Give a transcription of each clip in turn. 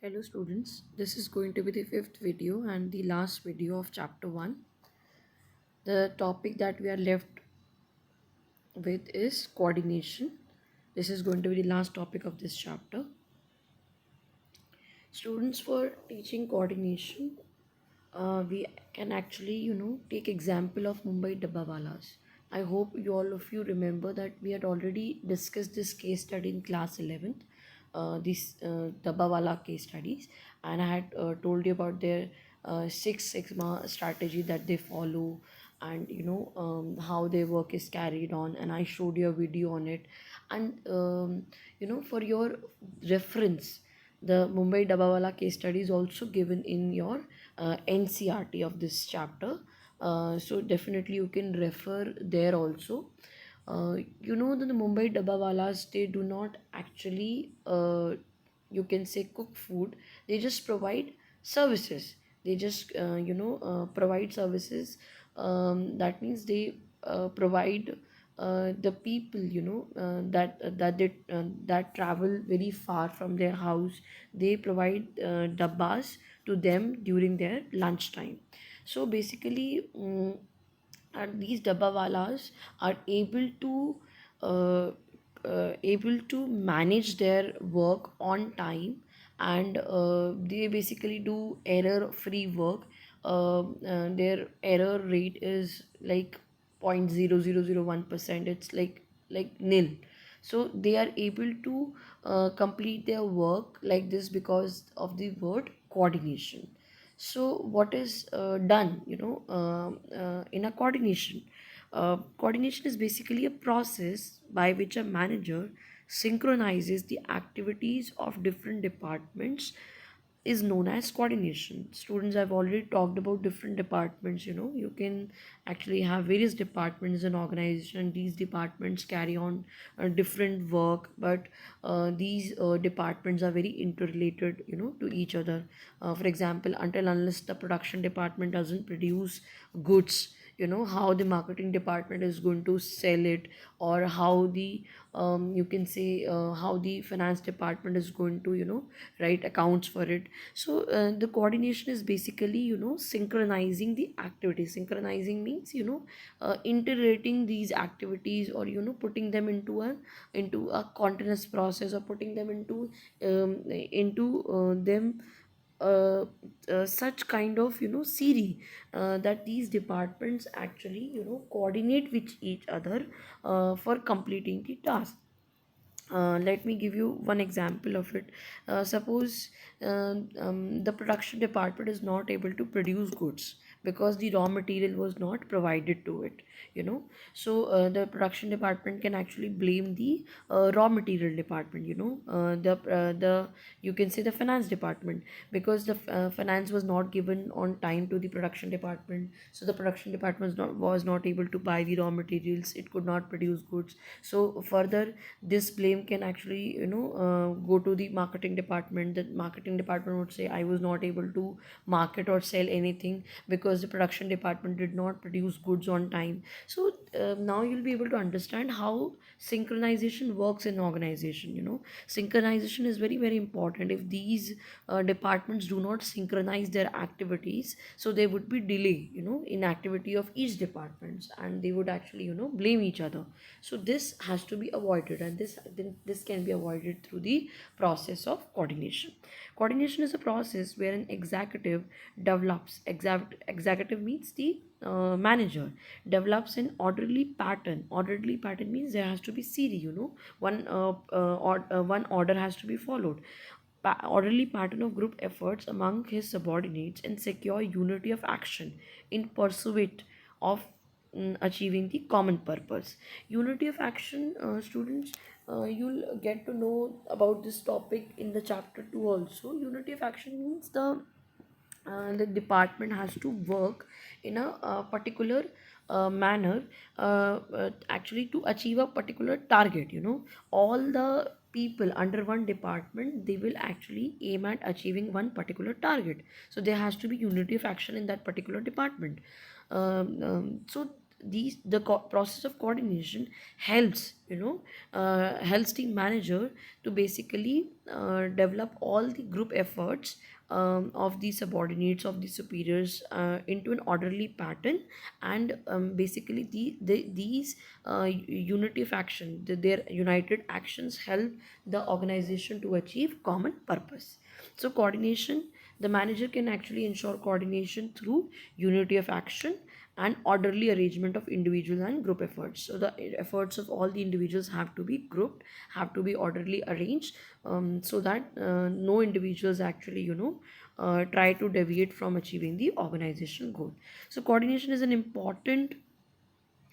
Hello students, this is going to be the fifth video and the last video of chapter 1. The topic that we are left with is coordination. This is going to be the last topic of this chapter. Students, for teaching coordination, we can actually, take example of Mumbai Dabbawalas. I hope all of you remember that we had already discussed this case study in class 11th, this Dabbawala case studies, and I had told you about their Six Sigma strategy that they follow, and how their work is carried on, and I showed you a video on it, and for your reference, the Mumbai Dabbawala case study is also given in your NCRT of this chapter. So definitely you can refer there also. You know that the Mumbai Dabbawalas, they do not actually, you can say, cook food. They just provide services. They just provide services. That means they provide the people, that travel very far from their house. They provide dabbas to them during their lunchtime. So basically, and these dabbawalas are uh, able to manage their work on time, and they basically do error free work. Their error rate is like 0.0001%. It's like nil. So they are able to complete their work like this because of the word coordination. So what is done, in a coordination? Coordination is basically a process by which a manager synchronizes the activities of different departments, is known as coordination. Students, I've already talked about different departments. You can actually have various departments in organization. These departments carry on different work, but these departments are very interrelated, to each other. For example, until unless the production department doesn't produce goods, how the marketing department is going to sell it, or how the you can say how the finance department is going to write accounts for it. So the coordination is basically synchronizing the activities. Synchronizing means integrating these activities, or putting them into a continuous process, or putting them into them such kind of series, that these departments actually coordinate with each other for completing the task. Let me give you one example of it. Suppose the production department is not able to produce goods because the raw material was not provided to it. So the production department can actually blame the raw material department. The you can say the finance department, because the finance was not given on time to the production department. So the production department was not able to buy the raw materials. It could not produce goods. So further, this blame can actually go to the marketing department. The marketing department would say, I was not able to market or sell anything because the production department did not produce goods on time. So now you'll be able to understand how synchronization works in organization. Synchronization is very very important. If these departments do not synchronize their activities, so there would be delay in activity of each departments, and they would actually blame each other. So this has to be avoided, and this can be avoided through the process of coordination. Coordination is a process where an executive develops, executive means the manager, develops an orderly pattern. Orderly pattern means there has to be series, one order has to be followed. Orderly pattern of group efforts among his subordinates, and secure unity of action in pursuit of achieving the common purpose. Unity of action, students, you'll get to know about this topic in the chapter 2 also. Unity of action means the department has to work in a particular manner, actually to achieve a particular target. All the people under one department, they will actually aim at achieving one particular target. So there has to be unity of action in that particular department. So process of coordination helps, helps the manager to basically develop all the group efforts of the subordinates, of the superiors, into an orderly pattern. And basically these unity of action, their united actions help the organization to achieve common purpose. So coordination, the manager can actually ensure coordination through unity of action and orderly arrangement of individual and group efforts. So the efforts of all the individuals have to be grouped, have to be orderly arranged, so that no individuals actually, try to deviate from achieving the organizational goal. So coordination is an important,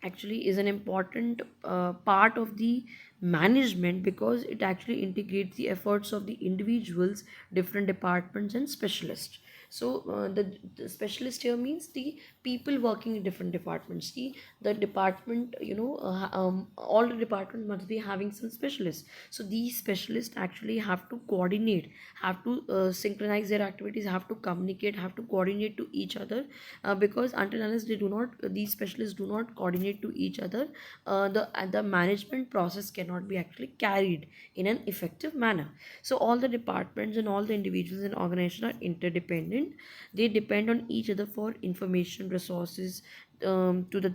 actually is an important part of the management, because it actually integrates the efforts of the individuals, different departments and specialists. So the specialist here means the people working in different departments. The department, all the department must be having some specialists. So these specialists actually have to coordinate, have to synchronize their activities, have to communicate, have to coordinate to each other, because until unless they do not, these specialists do not coordinate to each other, the management process cannot be actually carried in an effective manner. So all the departments and all the individuals in organization are interdependent. They depend on each other for information resources, to the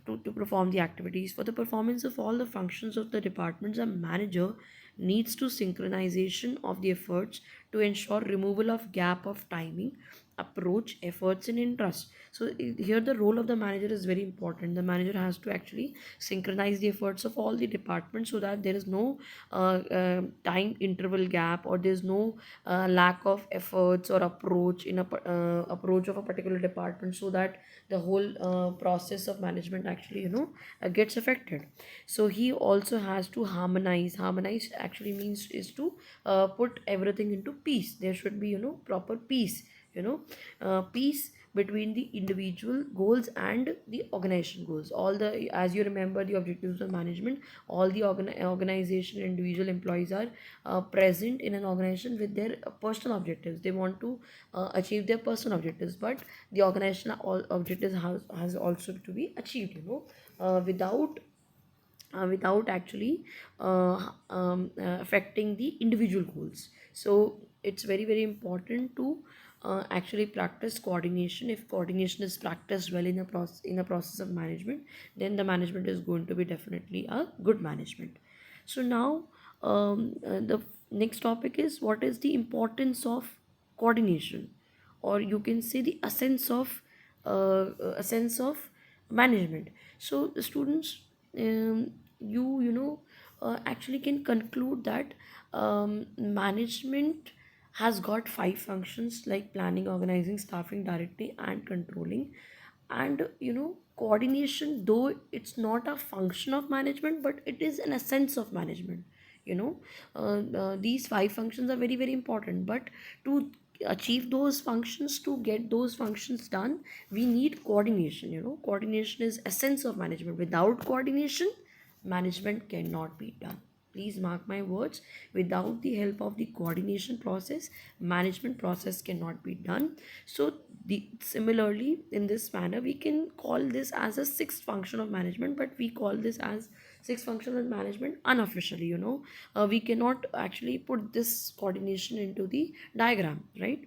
to perform the activities. For the performance of all the functions of the departments, a manager needs to synchronization of the efforts to ensure removal of gap of timing, approach, efforts and interest. So here the role of the manager is very important. The manager has to actually synchronize the efforts of all the departments, so that there is no time interval gap, or there is no lack of efforts or approach in a approach of a particular department, so that the whole process of management actually, gets affected. So he also has to harmonize actually means is to put everything into peace. There should be, proper peace, peace between the individual goals and the organization goals. All the, as you remember, the objectives of management, all the organization individual employees are present in an organization with their personal objectives. They want to achieve their personal objectives, but the organizational objectives has also to be achieved, without actually affecting the individual goals. So it's very very important to actually practice coordination. If coordination is practiced well in a process of management, then the management is going to be definitely a good management. So now the next topic is, what is the importance of coordination, or you can say the essence of management. So the students, actually can conclude that management has got five functions, like planning, organizing, staffing, directing and controlling. And coordination, though it's not a function of management, but it is an essence of management. These five functions are very very important, but to achieve those functions, to get those functions done, we need coordination. Coordination is essence of management. Without coordination, management cannot be done. Please mark my words, without the help of the coordination process, management process cannot be done. So similarly, in this manner, we can call this as a sixth function of management, but we call this as sixth function of management unofficially. We cannot actually put this coordination into the diagram, right?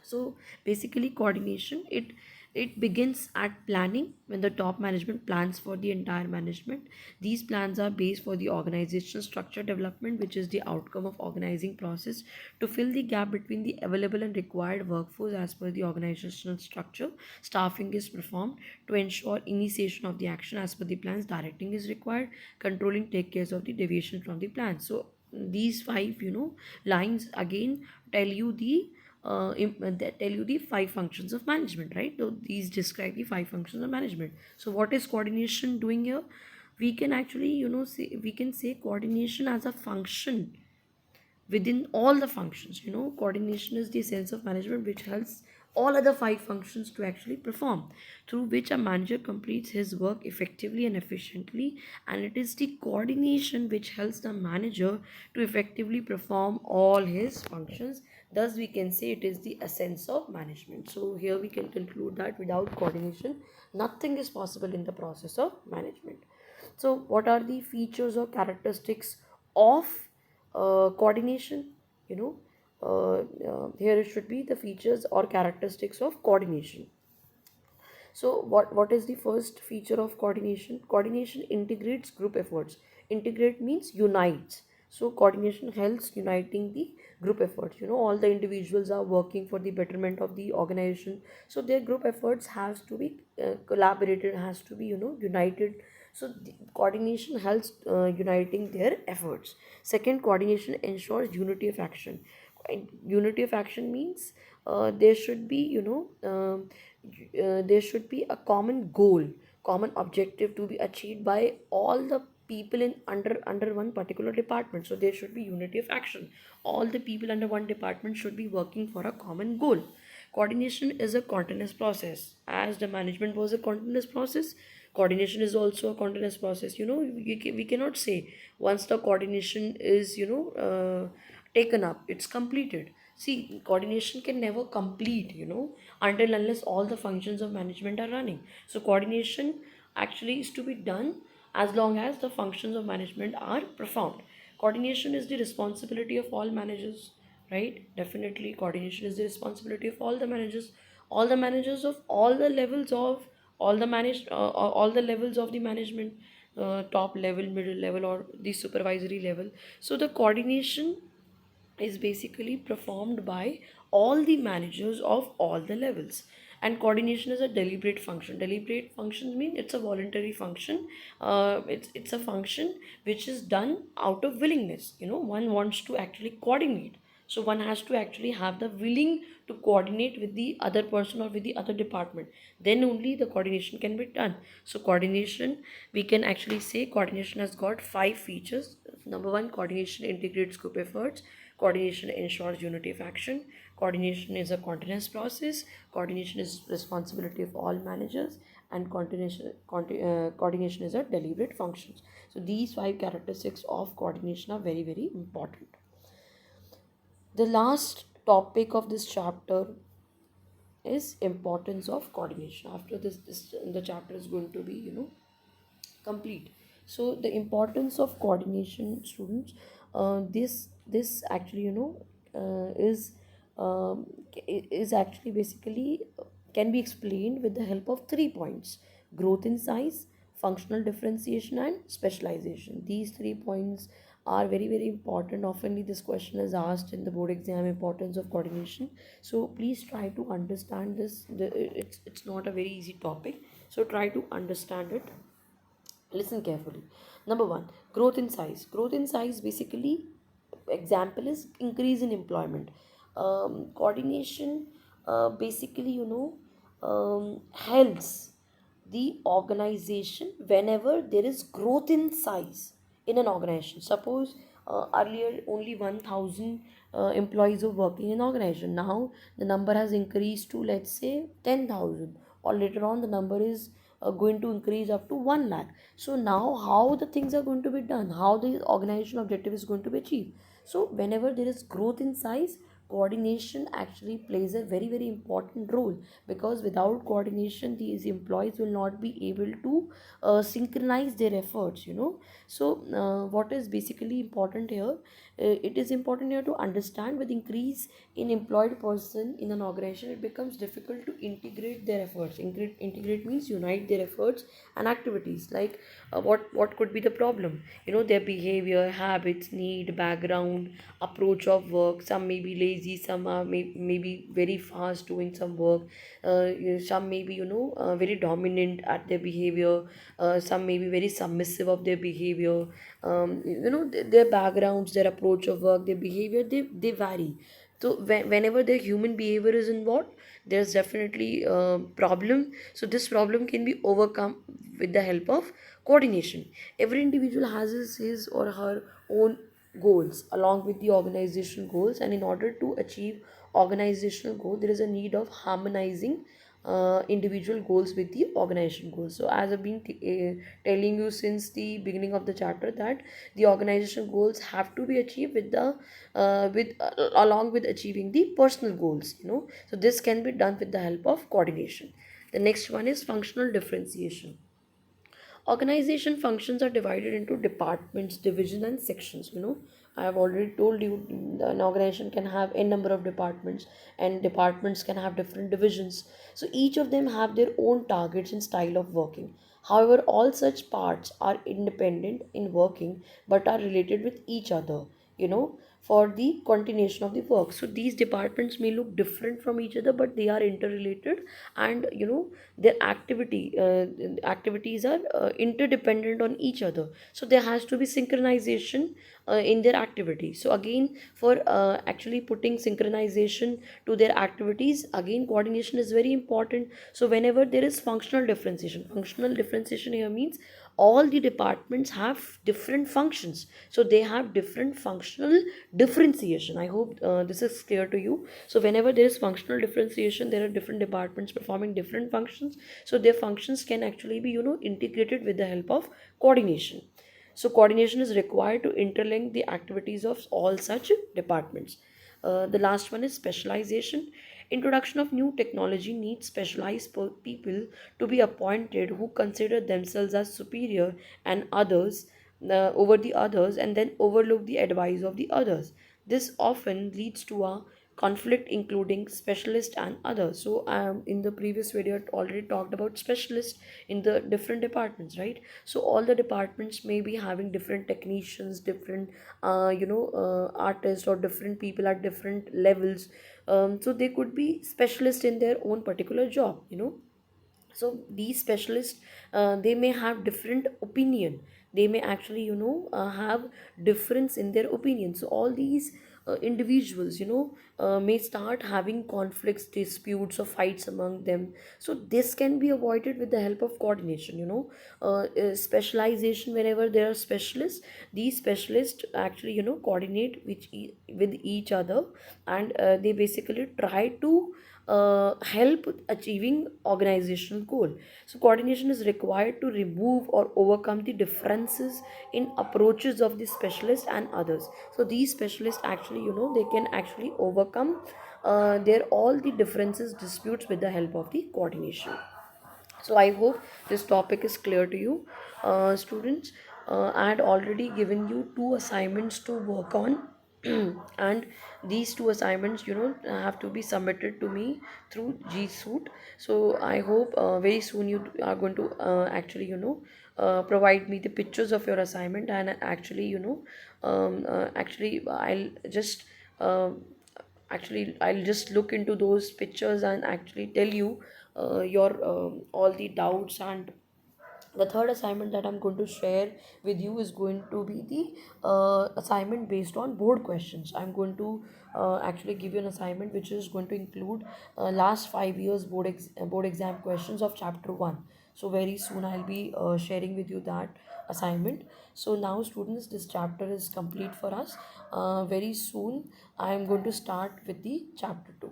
So basically coordination, it begins at planning, when the top management plans for the entire management. These plans are based for the organizational structure development, which is the outcome of organizing process to fill the gap between the available and required workforce as per the organizational structure. Staffing is performed to ensure initiation of the action as per the plans. Directing is required, controlling take care of the deviation from the plan. So these five, lines again tell you that tell you the five functions of management, right? So these describe the five functions of management. So what is coordination doing here? We can actually, we can say coordination as a function within all the functions. Coordination is the sense of management which helps all other five functions to actually perform, through which a manager completes his work effectively and efficiently. And it is the coordination which helps the manager to effectively perform all his functions, Thus we can say it is the essence of management. So here we can conclude that without coordination nothing is possible in the process of management. So what are the features or characteristics of coordination? you know Here it should be the features or characteristics of coordination. So what is the first feature of coordination? Coordination integrates group efforts. Integrate means unites. So coordination helps uniting the group efforts. All the individuals are working for the betterment of the organization. So their group efforts has to be collaborated, has to be united. So the coordination helps uniting their efforts. Second, coordination ensures unity of action. Unity of action means there should be there should be a common goal, common objective to be achieved by all the people in under one particular department. So there should be unity of action. All the people under one department should be working for a common goal. Coordination is a continuous process. As the management was a continuous process, coordination is also a continuous process. We cannot say once the coordination is taken up, it's completed. See, coordination can never complete, until unless all the functions of management are running. So coordination actually is to be done as long as the functions of management are performed. Coordination is the responsibility of all managers, right? Definitely coordination is the responsibility of all the managers of all the levels of all the levels of the management, top level, middle level, or the supervisory level. So the coordination is basically performed by all the managers of all the levels. And coordination is a deliberate function. Deliberate functions mean it's a voluntary function. It's a function which is done out of willingness. One wants to actually coordinate, so one has to actually have the willing to coordinate with the other person or with the other department. Then only the coordination can be done. So coordination, we can actually say coordination has got 5 features. Number one, coordination integrates group efforts. Coordination ensures unity of action. Coordination is a continuous process. Coordination is responsibility of all managers. And coordination is a deliberate function. So these 5 characteristics of coordination are very, very important. The last topic of this chapter is importance of coordination. After this the chapter is going to be complete. So the importance of coordination, students, this actually um, is actually basically can be explained with the help of 3 points: growth in size, functional differentiation, and specialization. These 3 points are very, very important. Oftenly this question is asked in the board exam: importance of coordination. So please try to understand this. It's not a very easy topic, so try to understand it. Listen carefully. Number one, growth in size. Growth in size, basically, example is increase in employment. Coordination basically helps the organization whenever there is growth in size in an organization. Suppose earlier only 1000 employees were working in organization. Now the number has increased to, let's say, 10,000, or later on the number is going to increase up to 1 lakh. So now how the things are going to be done, how the organization objective is going to be achieved? So whenever there is growth in size, coordination actually plays a very, very important role, because without coordination these employees will not be able to synchronize their efforts. So what is basically important here, it is important here to understand, with increase in employed person in an organization, it becomes difficult to integrate their efforts. Integrate means unite their efforts and activities. Like what could be the problem? Their behavior, habits, need, background, approach of work. Some may be lazy, some are maybe very fast doing some work. Some may be very dominant at their behavior. Some may be very submissive of their behavior. Their backgrounds, their approach of work, their behavior, they vary. So whenever the human behavior is involved, there's definitely a problem. So this problem can be overcome with the help of coordination. Every individual has his or her own goals along with the organizational goals, and in order to achieve organizational goal, there is a need of harmonizing individual goals with the organization goals. So as I've been telling you since the beginning of the chapter, that the organization goals have to be achieved with the with along with achieving the personal goals, so this can be done with the help of coordination. The next one is functional differentiation. Organization functions are divided into departments, divisions, and sections. I have already told you, an organization can have a number of departments, and departments can have different divisions. So each of them have their own targets and style of working. However, all such parts are independent in working but are related with each other, for the continuation of the work. So these departments may look different from each other, but they are interrelated, and their activities are interdependent on each other. So there has to be synchronization in their activity. So again, for actually putting synchronization to their activities, again coordination is very important. So whenever there is functional differentiation here means all the departments have different functions, so they have different functional differentiation. I hope this is clear to you. So whenever there is functional differentiation, there are different departments performing different functions, so their functions can actually be integrated with the help of coordination. So coordination is required to interlink the activities of all such departments. The last one is specialization. Introduction of new technology needs specialized people to be appointed who consider themselves as superior and others over the others, and then overlook the advice of the others. This often leads to a conflict including specialist and others. So in the previous video I already talked about specialists in the different departments, right? So all the departments may be having different technicians, different artists, or different people at different levels. So they could be specialists in their own particular job. So these specialists, they may have different opinion, they may actually have difference in their opinion. So all these individuals may start having conflicts, disputes, or fights among them. So this can be avoided with the help of coordination. Specialization, whenever there are specialists, these specialists actually coordinate with each other, and they basically try to help achieving organizational goal. So coordination is required to remove or overcome the differences in approaches of the specialist and others. So these specialists actually they can actually overcome their all the differences, disputes, with the help of the coordination. So I hope this topic is clear to you, students. I had already given you two assignments to work on, and these two assignments have to be submitted to me through G Suite. So I hope very soon you are going to actually provide me the pictures of your assignment, and actually actually uh, I'll just look into those pictures and actually tell you your all the doubts. And the third assignment that I'm going to share with you is going to be the assignment based on board questions. I'm going to actually give you an assignment which is going to include last 5 years board exam questions of chapter 1. So very soon I'll be sharing with you that assignment. So now students, this chapter is complete for us. Very soon I am going to start with the chapter 2.